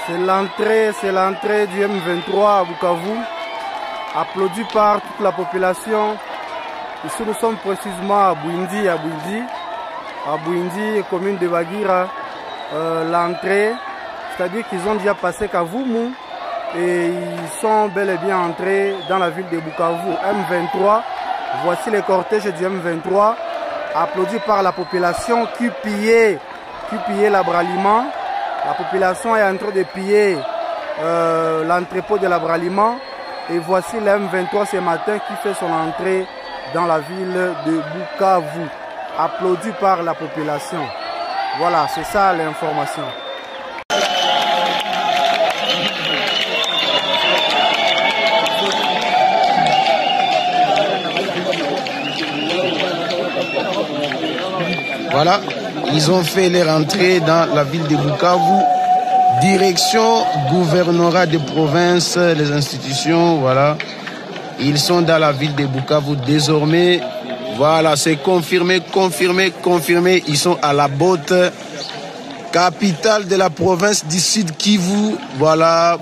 C'est l'entrée du M23 à Bukavu, applaudi par toute la population. Ici nous sommes précisément à Bwindi, commune de Bagira. L'entrée, c'est-à-dire qu'ils ont déjà passé Kavumu et ils sont bel et bien entrés dans la ville de Bukavu. M23, voici les cortèges du M23, applaudis par la population qui pillait l'abraliment. La population est en train de piller l'entrepôt de l'abraliment. Et voici le M23 ce matin qui fait son entrée dans la ville de Bukavu, applaudi par la population. Voilà, c'est ça l'information. Voilà, ils ont fait leur entrée dans la ville de Bukavu. Direction gouvernorat de province, les institutions, voilà. Ils sont dans la ville de Bukavu désormais. Voilà, c'est confirmé. Ils sont à la Botte, capitale de la province du Sud Kivu. Voilà,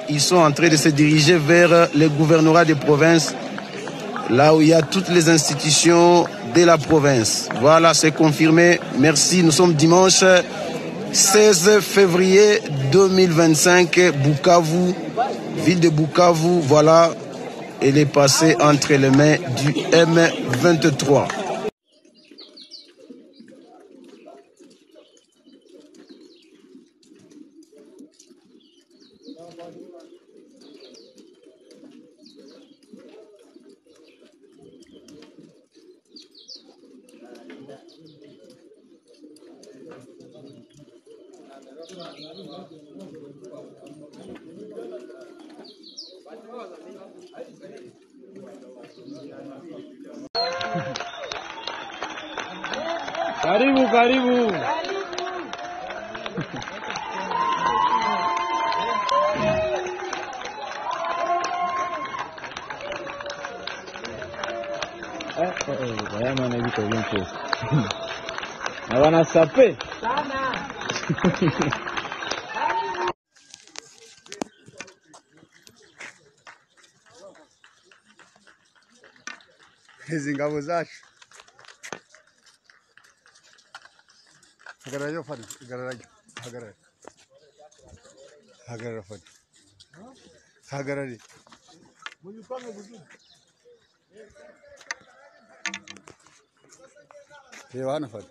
ils sont en train de se diriger vers le gouvernorat de province, là où il y a toutes les institutions de la province. Voilà, c'est confirmé. Merci, nous sommes dimanche 16 février 2025, Bukavu, ville de Bukavu, voilà, elle est passée entre les mains du M23. Karibu. Maana viko vingi. Na wanasape. Sana. Hizi ngabo zacu. Hagarara fadi, hagarara fadi. Hagarara. Ewana fadi.